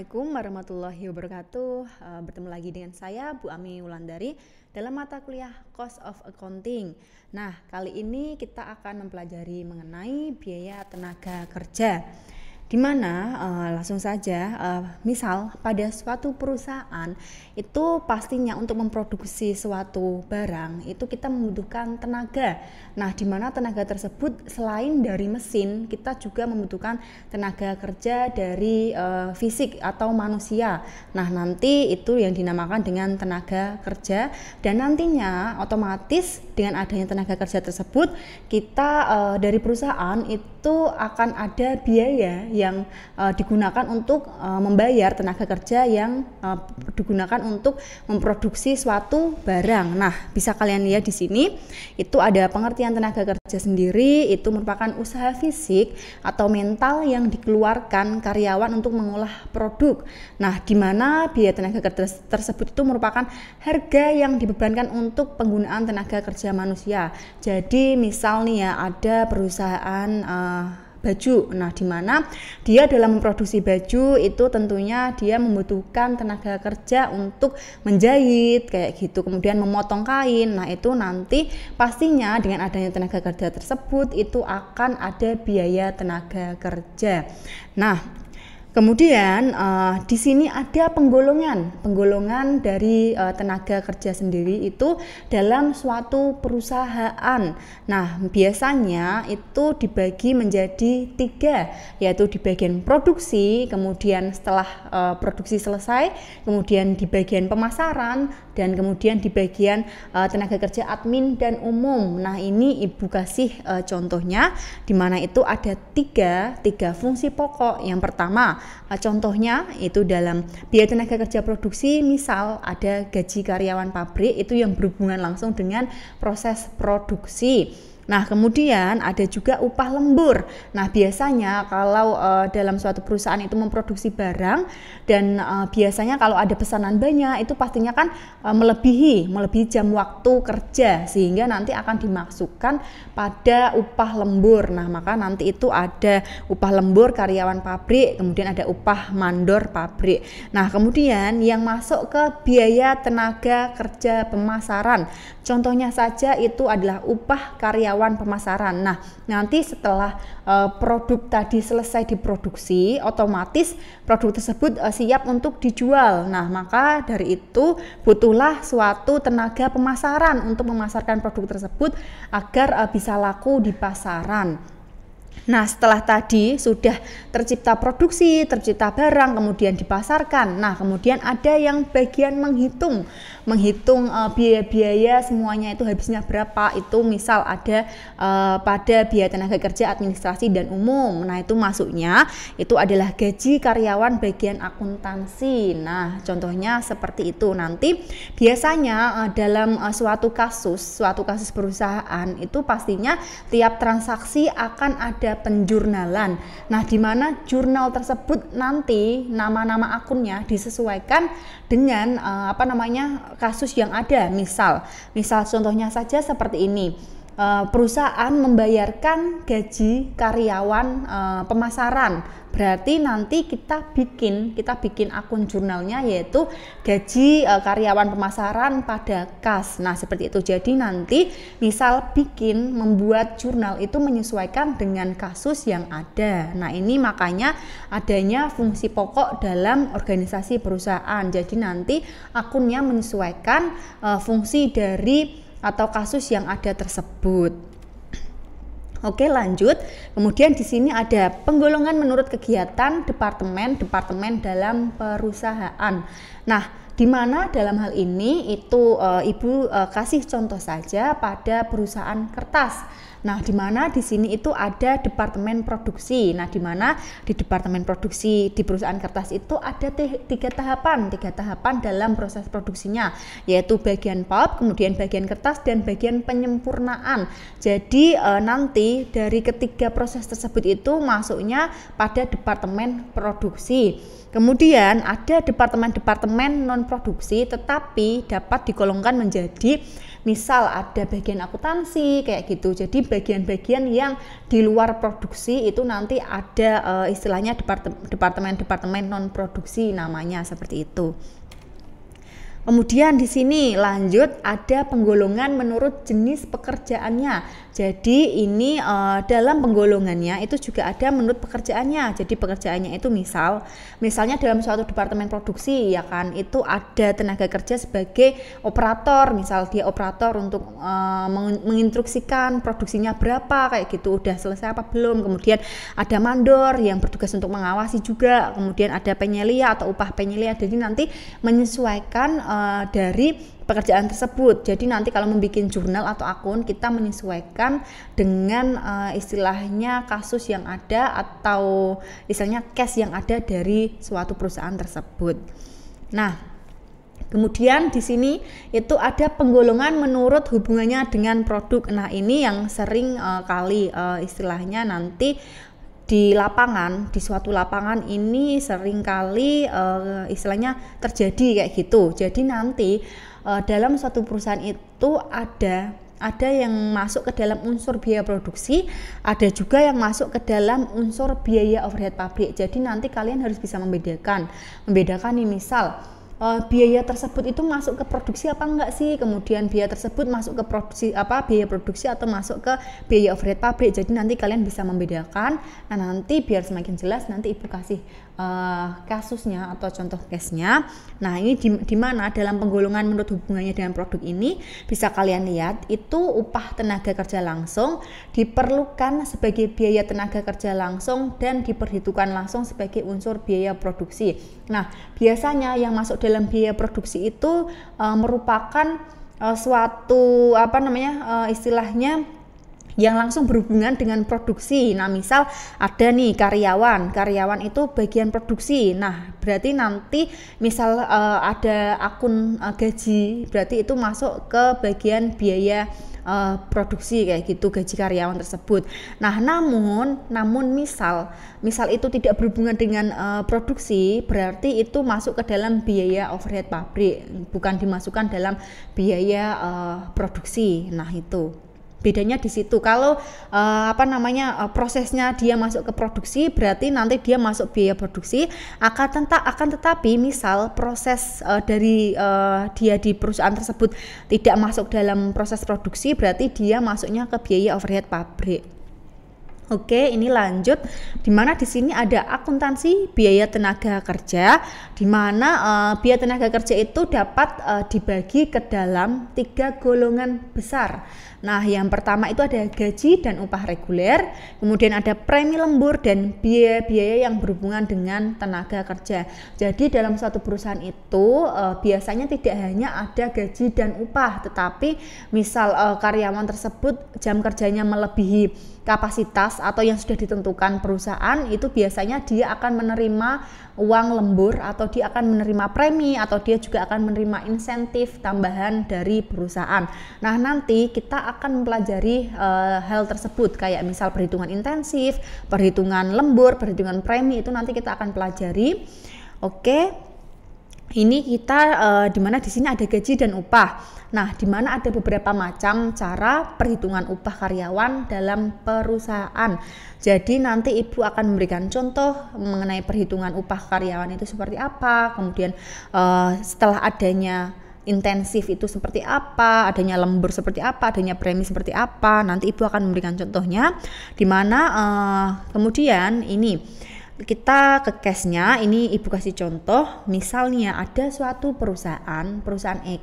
Assalamualaikum warahmatullahi wabarakatuh. Bertemu lagi dengan saya Bu Ami Wulandari dalam mata kuliah Cost of Accounting. Nah, kali ini kita akan mempelajari mengenai biaya tenaga kerja. Di mana langsung saja, misal pada suatu perusahaan itu pastinya untuk memproduksi suatu barang itu kita membutuhkan tenaga. Nah, di mana tenaga tersebut selain dari mesin, kita juga membutuhkan tenaga kerja dari fisik atau manusia. Nah, nanti itu yang dinamakan dengan tenaga kerja, dan nantinya otomatis dengan adanya tenaga kerja tersebut kita dari perusahaan itu akan ada biaya yang digunakan untuk membayar tenaga kerja yang digunakan untuk memproduksi suatu barang. Nah, bisa kalian lihat di sini itu ada pengertian tenaga kerja sendiri, itu merupakan usaha fisik atau mental yang dikeluarkan karyawan untuk mengolah produk. Nah, di mana biaya tenaga kerja tersebut itu merupakan harga yang dibebankan untuk penggunaan tenaga kerja manusia. Jadi misal nih ya, ada perusahaan baju. Nah, di mana dia dalam memproduksi baju itu tentunya dia membutuhkan tenaga kerja untuk menjahit kayak gitu, kemudian memotong kain. Nah, itu nanti pastinya dengan adanya tenaga kerja tersebut itu akan ada biaya tenaga kerja. Nah, kemudian di sini ada penggolongan dari tenaga kerja sendiri itu dalam suatu perusahaan. Nah, biasanya itu dibagi menjadi 3, yaitu di bagian produksi, kemudian setelah produksi selesai, kemudian di bagian pemasaran, dan kemudian di bagian tenaga kerja admin dan umum. Nah, ini Ibu kasih contohnya, di mana itu ada tiga fungsi pokok. Yang pertama, contohnya itu dalam biaya tenaga kerja produksi, misal ada gaji karyawan pabrik itu yang berhubungan langsung dengan proses produksi. Nah, kemudian ada juga upah lembur. Nah, biasanya kalau dalam suatu perusahaan itu memproduksi barang dan biasanya kalau ada pesanan banyak itu pastinya kan melebihi jam waktu kerja, sehingga nanti akan dimasukkan pada upah lembur. Nah, maka nanti itu ada upah lembur karyawan pabrik, kemudian ada upah mandor pabrik. Nah, kemudian yang masuk ke biaya tenaga kerja pemasaran, contohnya saja itu adalah upah karyawan pemasaran. Nah, nanti setelah produk tadi selesai diproduksi, otomatis produk tersebut siap untuk dijual. Nah, maka dari itu butuhlah suatu tenaga pemasaran untuk memasarkan produk tersebut agar bisa laku di pasaran. Nah, setelah tadi sudah tercipta produksi, tercipta barang, kemudian dipasarkan. Nah, kemudian ada yang bagian menghitung biaya-biaya semuanya itu habisnya berapa. Itu misal ada pada biaya tenaga kerja administrasi dan umum. Nah, itu masuknya itu adalah gaji karyawan bagian akuntansi. Nah, contohnya seperti itu. Nanti biasanya dalam suatu kasus perusahaan itu pastinya tiap transaksi akan ada penjurnalan. Nah, di mana jurnal tersebut nanti nama-nama akunnya disesuaikan dengan kasus yang ada. Misal contohnya saja seperti ini. Perusahaan membayarkan gaji karyawan pemasaran, berarti nanti kita bikin akun jurnalnya yaitu gaji karyawan pemasaran pada kas. Nah, seperti itu. Jadi nanti misal membuat jurnal itu menyesuaikan dengan kasus yang ada. Nah, ini makanya adanya fungsi pokok dalam organisasi perusahaan. Jadi nanti akunnya menyesuaikan fungsi dari atau kasus yang ada tersebut. Oke, lanjut. Kemudian di sini ada penggolongan menurut kegiatan departemen dalam perusahaan. Nah, di mana dalam hal ini itu Ibu kasih contoh saja pada perusahaan kertas. Nah, di mana di sini itu ada departemen produksi. Nah, di mana di departemen produksi di perusahaan kertas itu ada tiga tahapan dalam proses produksinya, yaitu bagian pulp, kemudian bagian kertas, dan bagian penyempurnaan. Jadi nanti dari ketiga proses tersebut itu masuknya pada departemen produksi. Kemudian ada departemen-departemen non-produksi tetapi dapat digolongkan menjadi misal ada bagian akuntansi kayak gitu. Jadi bagian-bagian yang di luar produksi itu nanti ada istilahnya departemen-departemen non-produksi namanya seperti itu. Kemudian di sini lanjut ada penggolongan menurut jenis pekerjaannya. Jadi ini dalam penggolongannya itu juga ada menurut pekerjaannya. Jadi pekerjaannya itu misalnya dalam suatu departemen produksi ya kan, itu ada tenaga kerja sebagai operator, misal dia operator untuk menginstruksikan produksinya berapa kayak gitu, udah selesai apa belum. Kemudian ada mandor yang bertugas untuk mengawasi juga. Kemudian ada penyelia atau upah penyelia. Jadi nanti menyesuaikan dari pekerjaan tersebut. Jadi nanti kalau membuat jurnal atau akun, kita menyesuaikan dengan istilahnya kasus yang ada atau istilahnya case yang ada dari suatu perusahaan tersebut. Nah, kemudian di sini itu ada penggolongan menurut hubungannya dengan produk. Nah, ini yang sering kali istilahnya nanti di lapangan, di suatu lapangan ini seringkali istilahnya terjadi kayak gitu. Jadi nanti dalam suatu perusahaan itu ada yang masuk ke dalam unsur biaya produksi, ada juga yang masuk ke dalam unsur biaya overhead pabrik. Jadi nanti kalian harus bisa membedakan nih, misal biaya tersebut itu masuk ke produksi apa enggak sih, kemudian biaya tersebut masuk ke biaya produksi atau masuk ke biaya overhead pabrik. Jadi nanti kalian bisa membedakan. Nah, nanti biar semakin jelas nanti ibu kasih kasusnya atau contoh case-nya. Nah, ini di mana dalam penggolongan menurut hubungannya dengan produk ini bisa kalian lihat itu upah tenaga kerja langsung diperlukan sebagai biaya tenaga kerja langsung dan diperhitungkan langsung sebagai unsur biaya produksi. Nah, biasanya yang masuk dalam biaya produksi itu merupakan suatu istilahnya yang langsung berhubungan dengan produksi. Nah, misal ada nih karyawan itu bagian produksi. Nah, berarti nanti misal ada akun gaji, berarti itu masuk ke bagian biaya produksi kayak gitu, gaji karyawan tersebut. Nah, namun misal itu tidak berhubungan dengan produksi, berarti itu masuk ke dalam biaya overhead pabrik, bukan dimasukkan dalam biaya produksi. Nah, itu bedanya di situ. Kalau prosesnya dia masuk ke produksi, berarti nanti dia masuk biaya produksi. Akan tetapi misal proses dari dia di perusahaan tersebut tidak masuk dalam proses produksi, berarti dia masuknya ke biaya overhead pabrik. Oke, ini lanjut. Dimana di sini ada akuntansi biaya tenaga kerja, dimana biaya tenaga kerja itu dapat dibagi ke dalam 3 golongan besar. Nah, yang pertama itu ada gaji dan upah reguler, kemudian ada premi lembur dan biaya-biaya yang berhubungan dengan tenaga kerja. Jadi dalam suatu perusahaan itu biasanya tidak hanya ada gaji dan upah, tetapi misal karyawan tersebut jam kerjanya melebihi kapasitas atau yang sudah ditentukan perusahaan, itu biasanya dia akan menerima uang lembur atau dia akan menerima premi atau dia juga akan menerima insentif tambahan dari perusahaan. Nah, nanti kita akan mempelajari hal tersebut kayak misal perhitungan intensif, perhitungan lembur, perhitungan premi, itu nanti kita akan pelajari. Oke. Ini kita dimana di sini ada gaji dan upah. Nah, dimana ada beberapa macam cara perhitungan upah karyawan dalam perusahaan. Jadi nanti ibu akan memberikan contoh mengenai perhitungan upah karyawan itu seperti apa. Kemudian setelah adanya intensif itu seperti apa, adanya lembur seperti apa, adanya premi seperti apa. Nanti ibu akan memberikan contohnya. Dimana kemudian ini kita ke case-nya, ini ibu kasih contoh. Misalnya ada suatu perusahaan X.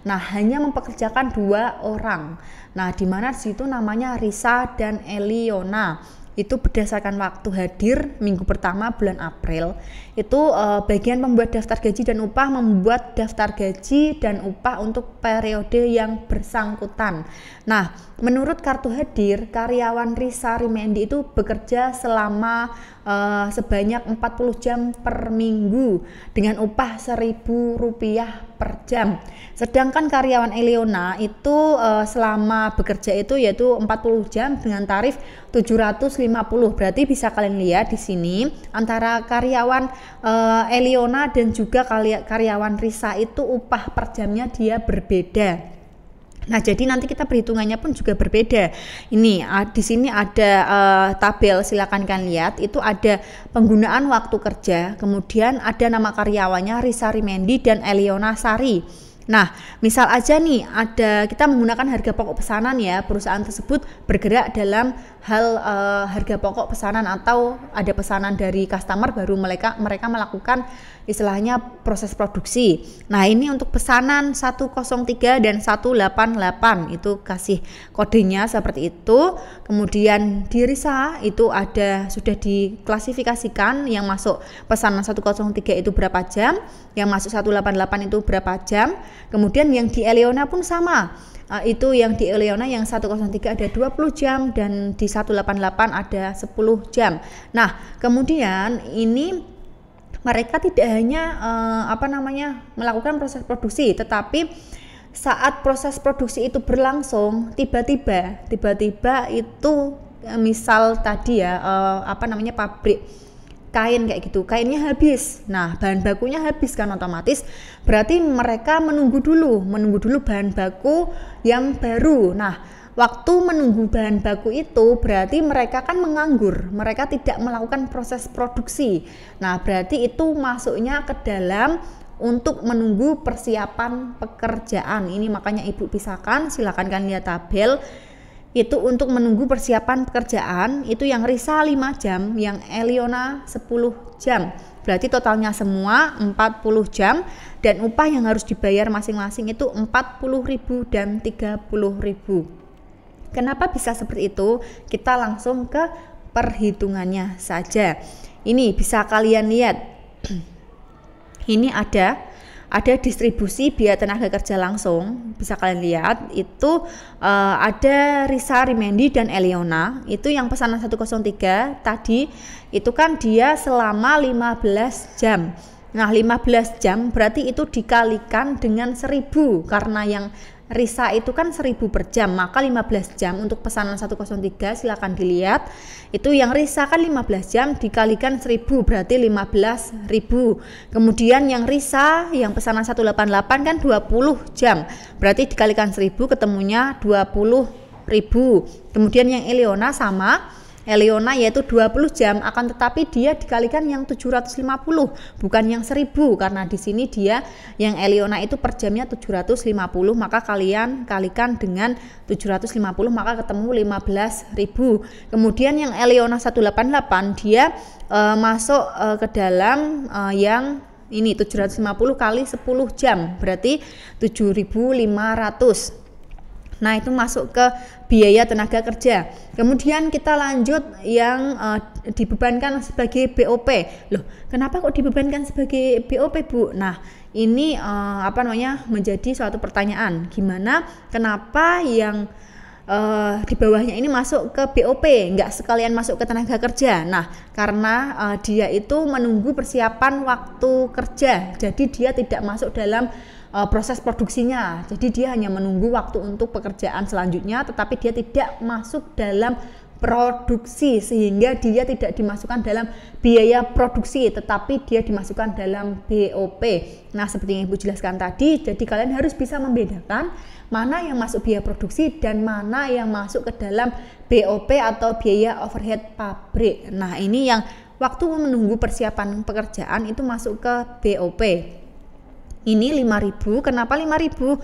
Nah, hanya mempekerjakan 2 orang. Nah, di mana situ namanya Risa dan Eliona. Itu berdasarkan waktu hadir minggu pertama bulan April. Itu bagian membuat daftar gaji dan upah, membuat daftar gaji dan upah untuk periode yang bersangkutan. Nah, menurut kartu hadir, karyawan Risa Rimendi itu bekerja selama sebanyak 40 jam per minggu dengan upah Rp1.000 per jam. Sedangkan karyawan Eliona itu selama bekerja itu yaitu 40 jam dengan tarif 750. Berarti bisa kalian lihat di sini antara karyawan Eliona dan juga karyawan Risa itu upah per jamnya dia berbeda. Nah, jadi nanti kita perhitungannya pun juga berbeda. Ini di sini ada tabel, silakan kalian lihat. Itu ada penggunaan waktu kerja, kemudian ada nama karyawannya Risa Rimendi dan Eliona Sari. Nah, misal aja nih kita menggunakan harga pokok pesanan ya, perusahaan tersebut bergerak dalam hal harga pokok pesanan atau ada pesanan dari customer baru mereka melakukan istilahnya proses produksi. Nah, ini untuk pesanan 103 dan 188 itu kasih kodenya seperti itu. Kemudian di Risa itu sudah diklasifikasikan yang masuk pesanan 103 itu berapa jam, yang masuk 188 itu berapa jam. Kemudian yang di Eliona pun sama. Itu yang di Eliona yang 103 ada 20 jam dan di 188 ada 10 jam. Nah, kemudian ini mereka tidak hanya melakukan proses produksi, tetapi saat proses produksi itu berlangsung tiba-tiba itu misal tadi ya pabrik kain kayak gitu, kainnya habis. Nah, bahan bakunya habis kan, otomatis berarti mereka menunggu dulu bahan baku yang baru. Nah, waktu menunggu bahan baku itu berarti mereka kan menganggur, mereka tidak melakukan proses produksi. Nah, berarti itu masuknya ke dalam untuk menunggu persiapan pekerjaan. Ini makanya Ibu pisahkan, silakan kalian lihat tabel. Itu untuk menunggu persiapan pekerjaan, itu yang Risa 5 jam, yang Eliona 10 jam. Berarti totalnya semua 40 jam dan upah yang harus dibayar masing-masing itu 40.000 dan 30.000. Kenapa bisa seperti itu? Kita langsung ke perhitungannya saja. Ini bisa kalian lihat. Ini ada distribusi biaya tenaga kerja langsung, bisa kalian lihat itu ada Risa Rimendi dan Eliona. Itu yang pesanan 103 tadi itu kan dia selama 15 jam. Nah, 15 jam berarti itu dikalikan dengan 1000 karena yang Risa itu kan 1000 per jam, maka 15 jam untuk pesanan 103 silakan dilihat. Itu yang Risa kan 15 jam dikalikan 1000 berarti 15.000. Kemudian yang Risa yang pesanan 188 kan 20 jam. Berarti dikalikan 1000 ketemunya 20.000. Kemudian yang Eliona sama, Eliona yaitu 20 jam, akan tetapi dia dikalikan yang 750 bukan yang 1000 karena di sini dia yang Eliona itu per jamnya 750, maka kalian kalikan dengan 750 maka ketemu 15.000. Kemudian yang Eliona 188 dia masuk ke dalam yang ini 750 kali 10 jam berarti 7.500. Nah, itu masuk ke biaya tenaga kerja. Kemudian kita lanjut yang dibebankan sebagai BOP. Loh, kenapa kok dibebankan sebagai BOP, Bu? Nah, ini menjadi suatu pertanyaan. Kenapa yang di bawahnya ini masuk ke BOP, nggak sekalian masuk ke tenaga kerja? Nah, karena dia itu menunggu persiapan waktu kerja, jadi dia tidak masuk dalam proses produksinya. Jadi dia hanya menunggu waktu untuk pekerjaan selanjutnya, tetapi dia tidak masuk dalam produksi sehingga dia tidak dimasukkan dalam biaya produksi, tetapi dia dimasukkan dalam BOP. Nah, seperti yang Ibu jelaskan tadi, jadi kalian harus bisa membedakan mana yang masuk biaya produksi dan mana yang masuk ke dalam BOP atau biaya overhead pabrik. Nah, ini yang waktu menunggu persiapan pekerjaan itu masuk ke BOP. Ini 5.000, kenapa 5.000?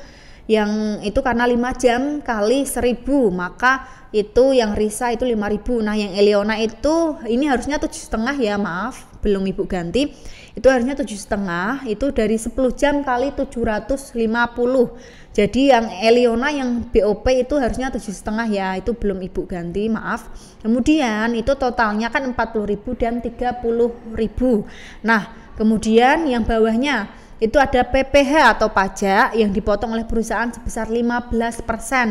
Yang itu karena 5 jam kali 1.000, maka itu yang Risa itu 5.000. Nah, yang Eliona itu ini harusnya 7,5 ya, maaf, belum Ibu ganti. Itu harusnya 7,5, itu dari 10 jam kali 750. Jadi yang Eliona yang BOP itu harusnya 7,5 ya, itu belum Ibu ganti, maaf. Kemudian itu totalnya kan 40.000 dan 30.000. Nah, kemudian yang bawahnya itu ada PPh atau pajak yang dipotong oleh perusahaan sebesar 15%,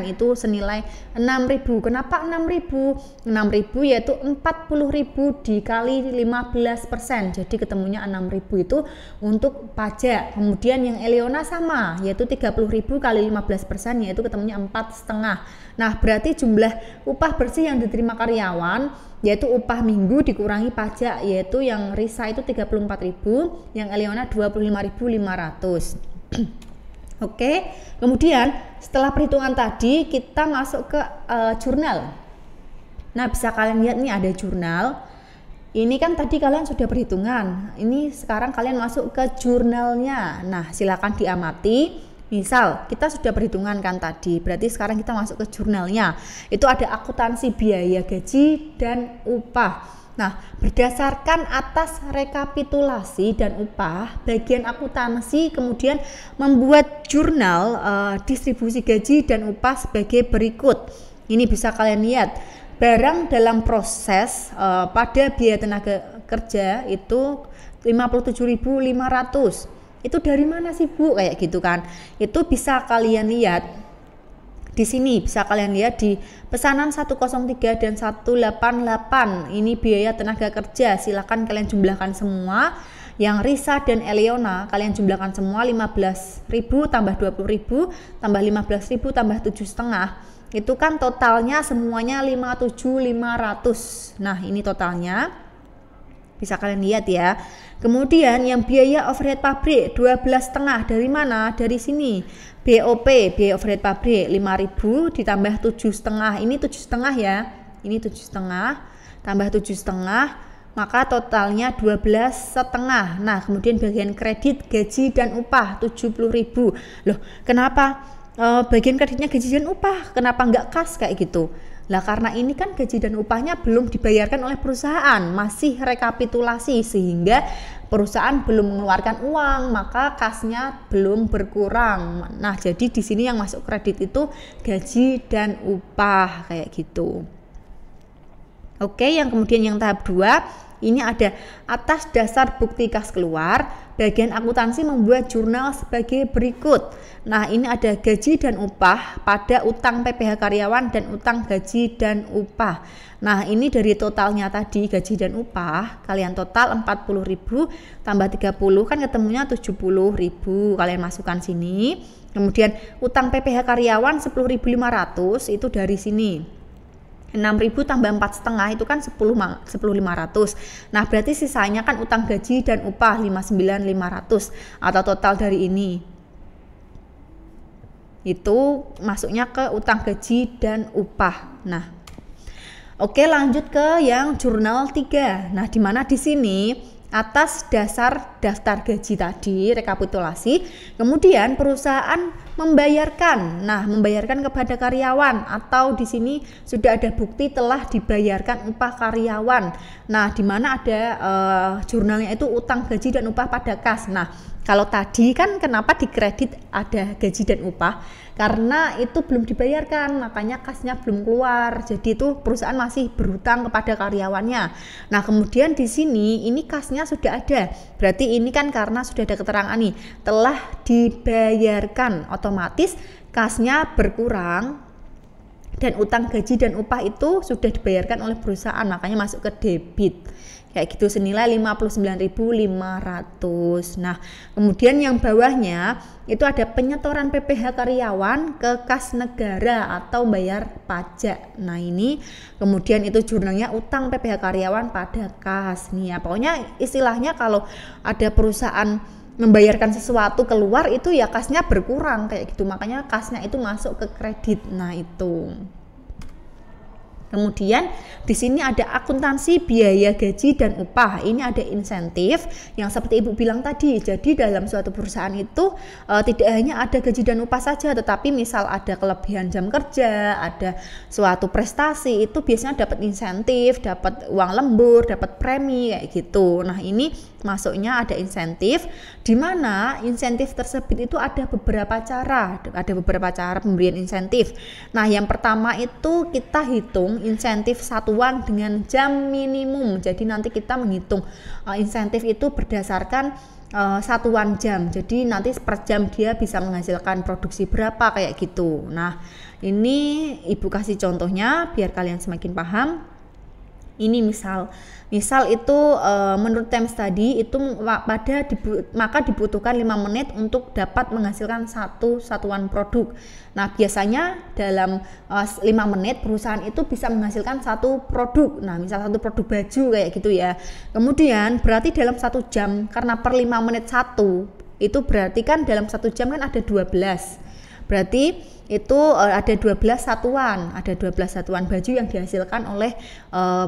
itu senilai 6.000. Kenapa 6.000? 6.000 yaitu 40.000 dikali 15%, jadi ketemunya 6.000 itu untuk pajak. Kemudian yang Eleona sama, yaitu 30.000 kali 15%, yaitu ketemunya 4,5. Nah, berarti jumlah upah bersih yang diterima karyawan yaitu upah minggu dikurangi pajak, yaitu yang Risa itu 34.000, yang Eleona 25.500. Oke, kemudian setelah perhitungan tadi kita masuk ke jurnal. Nah, bisa kalian lihat nih ada jurnal. Ini kan tadi kalian sudah perhitungan, ini sekarang kalian masuk ke jurnalnya. Nah, silakan diamati. Misal kita sudah perhitungan kan tadi, berarti sekarang kita masuk ke jurnalnya. Itu ada akuntansi biaya gaji dan upah. Nah, berdasarkan atas rekapitulasi dan upah, bagian akuntansi kemudian membuat jurnal distribusi gaji dan upah sebagai berikut. Ini bisa kalian lihat. Barang dalam proses pada biaya tenaga kerja itu 57.500. Itu dari mana sih Bu? Kayak gitu kan. Itu bisa kalian lihat di sini, bisa kalian lihat di pesanan 103 dan 188. Ini biaya tenaga kerja. Silakan kalian jumlahkan semua. Yang Risa dan Eleona kalian jumlahkan semua, 15.000 tambah 20.000 tambah 15.000 tambah 7,5. Itu kan totalnya semuanya 57.500. Nah, ini totalnya. Bisa kalian lihat ya. Kemudian yang biaya overhead pabrik 12,5 dari mana? Dari sini. BOP, biaya overhead pabrik 5.000 ditambah 7,5. Ini 7,5 ya. Ini 7,5 tambah 7,5, maka totalnya 12,5. Nah, kemudian bagian kredit gaji dan upah 70.000. Loh, kenapa bagian kreditnya gaji dan upah? Kenapa enggak kas kayak gitu? Lah, karena ini kan gaji dan upahnya belum dibayarkan oleh perusahaan, masih rekapitulasi, sehingga perusahaan belum mengeluarkan uang, maka kasnya belum berkurang. Nah, jadi di sini yang masuk kredit itu gaji dan upah kayak gitu. Oke, yang kemudian yang tahap 2, ini ada atas dasar bukti kas keluar, bagian akuntansi membuat jurnal sebagai berikut. Nah, ini ada gaji dan upah pada utang PPh karyawan dan utang gaji dan upah. Nah, ini dari totalnya tadi gaji dan upah, kalian total 40.000 tambah 30 kan ketemunya 70.000. Kalian masukkan sini. Kemudian utang PPh karyawan 10.500 itu dari sini. 6.000 tambah 4,5 itu kan 10.500. Nah, berarti sisanya kan utang gaji dan upah 59.500 atau total dari ini. Itu masuknya ke utang gaji dan upah. Nah, oke, lanjut ke yang jurnal 3. Nah, di mana di sini atas dasar daftar gaji tadi, rekapitulasi, kemudian perusahaan membayarkan. Nah, membayarkan kepada karyawan atau di sini sudah ada bukti telah dibayarkan upah karyawan. Nah, di mana ada jurnalnya itu utang gaji dan upah pada kas. Nah, kalau tadi kan kenapa dikredit ada gaji dan upah? Karena itu belum dibayarkan, makanya kasnya belum keluar. Jadi itu perusahaan masih berhutang kepada karyawannya. Nah, kemudian di sini ini kasnya sudah ada. Berarti ini kan karena sudah ada keterangan nih, telah dibayarkan, otomatis kasnya berkurang dan utang gaji dan upah itu sudah dibayarkan oleh perusahaan, makanya masuk ke debit. Kayak gitu, senilai 59.500. Nah, kemudian yang bawahnya itu ada penyetoran PPh karyawan ke kas negara atau bayar pajak. Nah, ini kemudian itu jurnalnya utang PPh karyawan pada kas. Nih ya, pokoknya istilahnya kalau ada perusahaan membayarkan sesuatu keluar itu ya kasnya berkurang kayak gitu. Makanya kasnya itu masuk ke kredit. Nah, itu. Kemudian di sini ada akuntansi biaya gaji dan upah. Ini ada insentif yang seperti Ibu bilang tadi. Jadi dalam suatu perusahaan itu tidak hanya ada gaji dan upah saja, tetapi misal ada kelebihan jam kerja, ada suatu prestasi, itu biasanya dapat insentif, dapat uang lembur, dapat premi kayak gitu. Nah, ini masuknya ada insentif, di mana insentif tersebut itu ada beberapa cara pemberian insentif. Nah, yang pertama itu kita hitung insentif satuan dengan jam minimum. Jadi nanti kita menghitung insentif itu berdasarkan satuan jam. Jadi nanti per jam dia bisa menghasilkan produksi berapa kayak gitu. Nah, ini Ibu kasih contohnya biar kalian semakin paham. Ini misal itu menurut time study itu maka dibutuhkan 5 menit untuk dapat menghasilkan satu satuan produk. Nah, biasanya dalam 5 menit perusahaan itu bisa menghasilkan satu produk. Nah, misal satu produk baju kayak gitu ya. Kemudian berarti dalam 1 jam, karena per 5 menit satu, itu berarti kan dalam 1 jam kan ada 12. Berarti itu ada 12 satuan baju yang dihasilkan oleh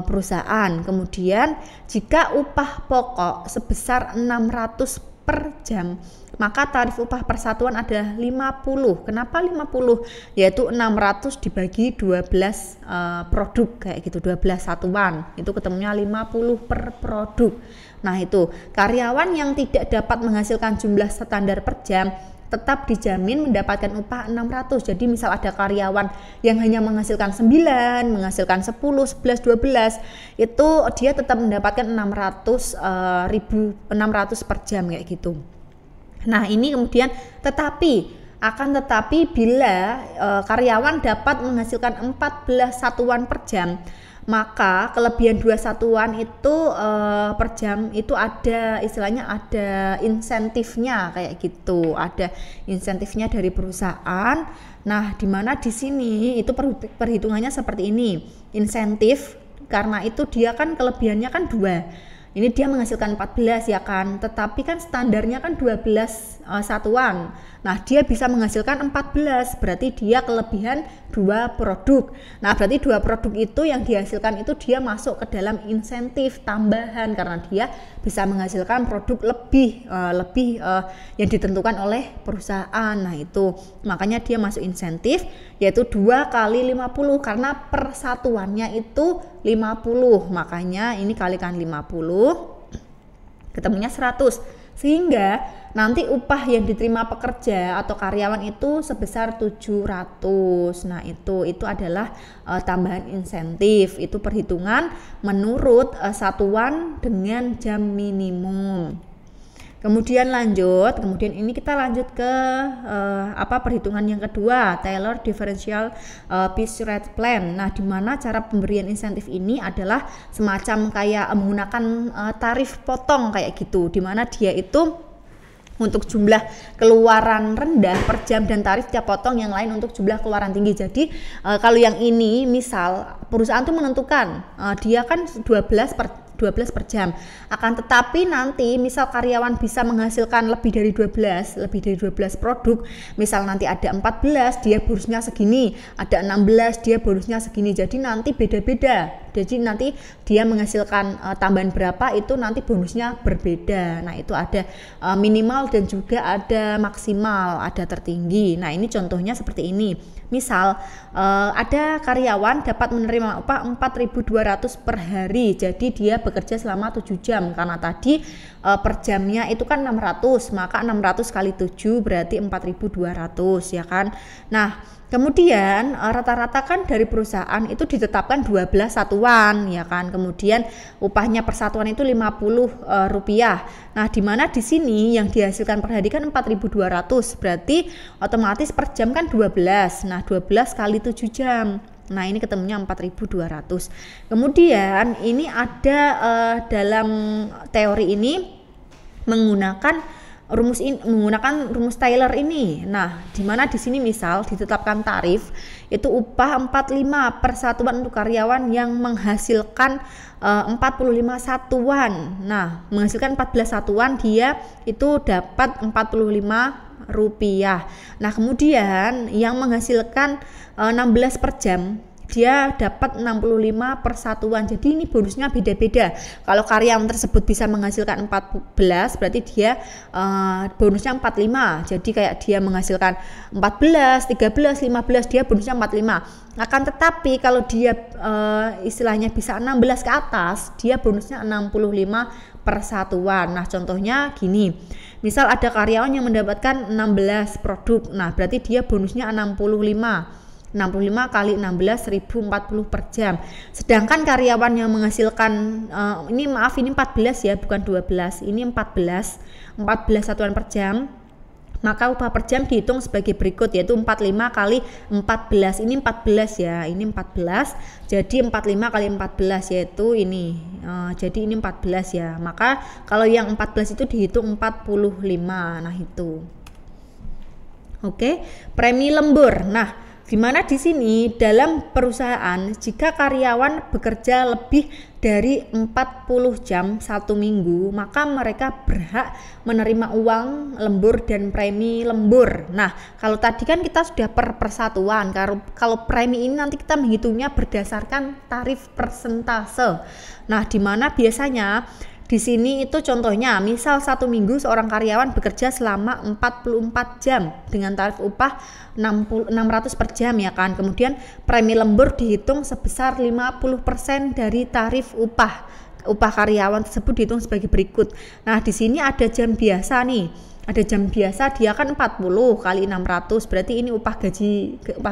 perusahaan. Kemudian jika upah pokok sebesar 600 per jam, maka tarif upah persatuan adalah 50. Kenapa 50? Yaitu 600 dibagi 12 produk kayak gitu, 12 satuan. Itu ketemunya 50 per produk. Nah, itu karyawan yang tidak dapat menghasilkan jumlah standar per jam tetap dijamin mendapatkan upah 600. Jadi misal ada karyawan yang hanya menghasilkan 9, menghasilkan 10, 11, 12, itu dia tetap mendapatkan 600 per jam kayak gitu. Nah, ini kemudian tetapi bila karyawan dapat menghasilkan 14 satuan per jam, maka kelebihan 2 satuan itu per jam itu ada istilahnya ada insentifnya kayak gitu, ada insentifnya dari perusahaan. Nah, dimana di sini itu perhitungannya seperti ini, insentif karena itu dia kan kelebihannya kan 2. Ini dia menghasilkan 14 ya kan, tetapi kan standarnya kan 12 satuan. Nah, dia bisa menghasilkan 14, berarti dia kelebihan 2 produk. Nah, berarti 2 produk itu yang dihasilkan itu dia masuk ke dalam insentif tambahan karena dia bisa menghasilkan produk lebih yang ditentukan oleh perusahaan. Nah, itu makanya dia masuk insentif, yaitu 2 kali 50 karena persatuannya itu 50. Makanya ini kalikan 50 ketemunya 100. Sehingga nanti upah yang diterima pekerja atau karyawan itu sebesar 700. Nah, itu adalah tambahan insentif. Itu perhitungan menurut satuan dengan jam minimum. Kemudian ini kita lanjut ke perhitungan yang kedua, Taylor Differential Piece Rate Plan. Nah, di mana cara pemberian insentif ini adalah semacam kayak menggunakan tarif potong kayak gitu, di mana dia itu untuk jumlah keluaran rendah per jam dan tarif tiap potong yang lain untuk jumlah keluaran tinggi. Jadi kalau yang ini misal perusahaan tuh menentukan dia kan 12 per jam. Akan tetapi nanti misal karyawan bisa menghasilkan lebih dari 12 produk, misal nanti ada 14 dia bonusnya segini, ada 16 dia bonusnya segini. Jadi nanti beda-beda. Jadi nanti dia menghasilkan tambahan berapa itu nanti bonusnya berbeda. Nah, itu ada minimal dan juga ada maksimal, ada tertinggi. Nah, ini contohnya seperti ini. Misal ada karyawan dapat menerima upah 4.200 per hari. Jadi dia bekerja selama 7 jam karena tadi per jamnya itu kan 600, maka 600 kali 7 berarti 4.200 ya kan. Nah, kemudian rata-rata kan dari perusahaan itu ditetapkan 12 satuan ya kan. Kemudian upahnya per satuan itu Rp50. Nah, di mana di sini yang dihasilkan per hari kan 4.200, berarti otomatis per jam kan 12. Nah, 12 kali 7 jam. Nah, ini ketemunya 4.200. Kemudian ini ada dalam teori ini menggunakan rumus Taylor ini. Nah, di mana di sini misal ditetapkan tarif itu upah 45 per satuan untuk karyawan yang menghasilkan 45 satuan. Nah, menghasilkan 14 satuan dia itu dapat Rp45. Nah, kemudian yang menghasilkan 16 per jam dia dapat 65 per satuan. Jadi ini bonusnya beda-beda. Kalau karyawan tersebut bisa menghasilkan 14, berarti dia bonusnya 45. Jadi kayak dia menghasilkan 14, 13, 15, dia bonusnya 45. Akan tetapi kalau dia istilahnya bisa 16 ke atas, dia bonusnya 65 per satuan. Nah, contohnya gini. Misal ada karyawan yang mendapatkan 16 produk. Nah, berarti dia bonusnya 65. 65 kali 16 1040 per jam. Sedangkan karyawan yang menghasilkan ini 14 ya, bukan 12. Ini 14 satuan per jam. Maka upah per jam dihitung sebagai berikut, yaitu 45 kali 14. Ini 14 ya, ini 14. Jadi 45 kali 14 yaitu ini. Jadi ini 14 ya. Maka kalau yang 14 itu dihitung 45. Nah, itu. Oke, premi lembur. Nah, di mana di sini dalam perusahaan jika karyawan bekerja lebih dari 40 jam 1 minggu, maka mereka berhak menerima uang lembur dan premi lembur. Nah, kalau tadi kan kita sudah per persatuan. Kalau premi ini nanti kita menghitungnya berdasarkan tarif persentase. Nah, di mana biasanya di sini itu contohnya, misal 1 minggu seorang karyawan bekerja selama 44 jam dengan tarif upah 600 per jam ya kan. Kemudian premi lembur dihitung sebesar 50% dari tarif upah karyawan tersebut dihitung sebagai berikut. Nah, di sini ada jam biasa nih. Ada jam biasa dia kan 40 kali 600, berarti ini upah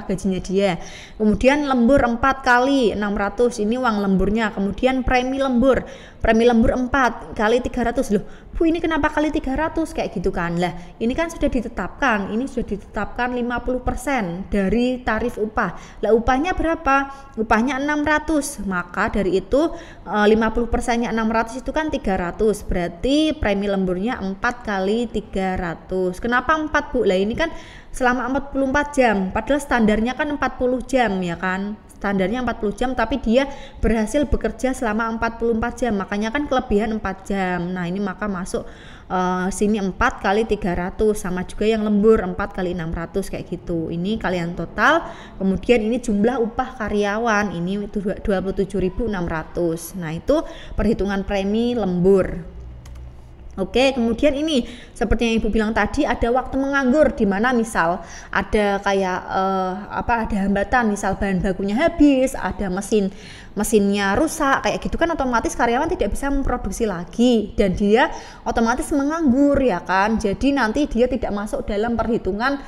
gajinya dia. Kemudian lembur 4 kali 600, ini uang lemburnya. Kemudian premi lembur 4 kali 300. Loh, Bu, ini kenapa kali 300 kayak gitu kan? Lah, ini kan sudah ditetapkan. Ini sudah ditetapkan 50% dari tarif upah. Lah, upahnya berapa? Upahnya 600. Maka dari itu 50%-nya 600 itu kan 300. Berarti premi lemburnya 4 kali 300. Kenapa 4, Bu? Lah, ini kan selama 44 jam. Padahal standarnya kan 40 jam ya kan? Standarnya 40 jam, tapi dia berhasil bekerja selama 44 jam, makanya kan kelebihan 4 jam. Nah, ini maka masuk sini 4 kali 300, sama juga yang lembur 4 kali 600 kayak gitu. Ini kalian total, kemudian ini jumlah upah karyawan, ini 27.600. Nah, itu perhitungan premi lembur. Oke, kemudian ini seperti yang Ibu bilang tadi, ada waktu menganggur, di mana misal ada kayak ada hambatan, misal bahan bakunya habis, ada mesinnya rusak kayak gitu kan, otomatis karyawan tidak bisa memproduksi lagi dan dia otomatis menganggur ya kan. Jadi nanti dia tidak masuk dalam perhitungan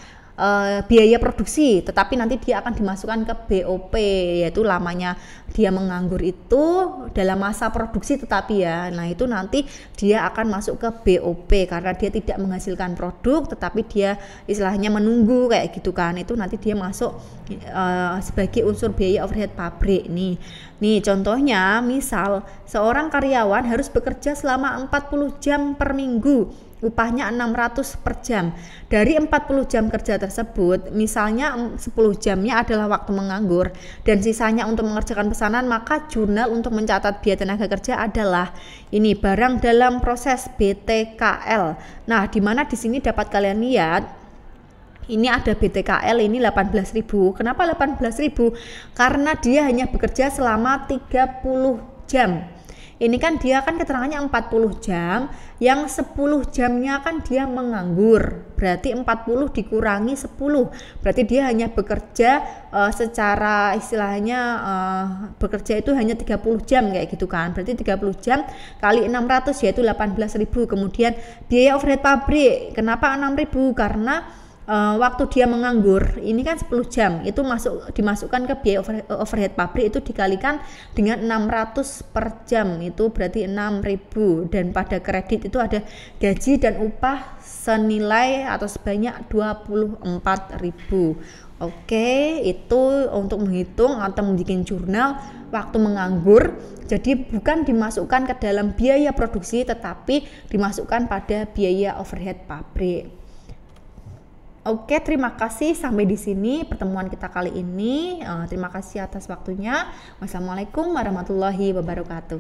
biaya produksi, tetapi nanti dia akan dimasukkan ke BOP, yaitu lamanya dia menganggur itu dalam masa produksi tetapi ya. Nah, itu nanti dia akan masuk ke BOP karena dia tidak menghasilkan produk tetapi dia istilahnya menunggu kayak gitu kan. Itu nanti dia masuk sebagai unsur biaya overhead pabrik nih. Nih contohnya, misal seorang karyawan harus bekerja selama 40 jam per minggu, upahnya 600 per jam. Dari 40 jam kerja tersebut, misalnya 10 jamnya adalah waktu menganggur dan sisanya untuk mengerjakan pesanan, maka jurnal untuk mencatat biaya tenaga kerja adalah ini barang dalam proses BTKL. Nah, di mana di sini dapat kalian lihat ini ada BTKL ini 18.000. Kenapa 18.000? Karena dia hanya bekerja selama 30 jam. Ini kan dia kan keterangannya 40 jam, yang 10 jamnya kan dia menganggur. Berarti 40 dikurangi 10. Berarti dia hanya bekerja secara istilahnya bekerja itu hanya 30 jam kayak gitu kan. Berarti 30 jam kali 600 yaitu 18.000. Kemudian biaya overhead pabrik. Kenapa 6.000? Karena waktu dia menganggur ini kan 10 jam, itu dimasukkan ke biaya overhead pabrik, itu dikalikan dengan 600 per jam, itu berarti 6.000. Dan pada kredit itu ada gaji dan upah senilai atau sebanyak 24.000. Oke, itu untuk menghitung atau membuat jurnal waktu menganggur. Jadi bukan dimasukkan ke dalam biaya produksi tetapi dimasukkan pada biaya overhead pabrik. Oke, terima kasih, sampai di sini pertemuan kita kali ini. Terima kasih atas waktunya. Wassalamualaikum warahmatullahi wabarakatuh.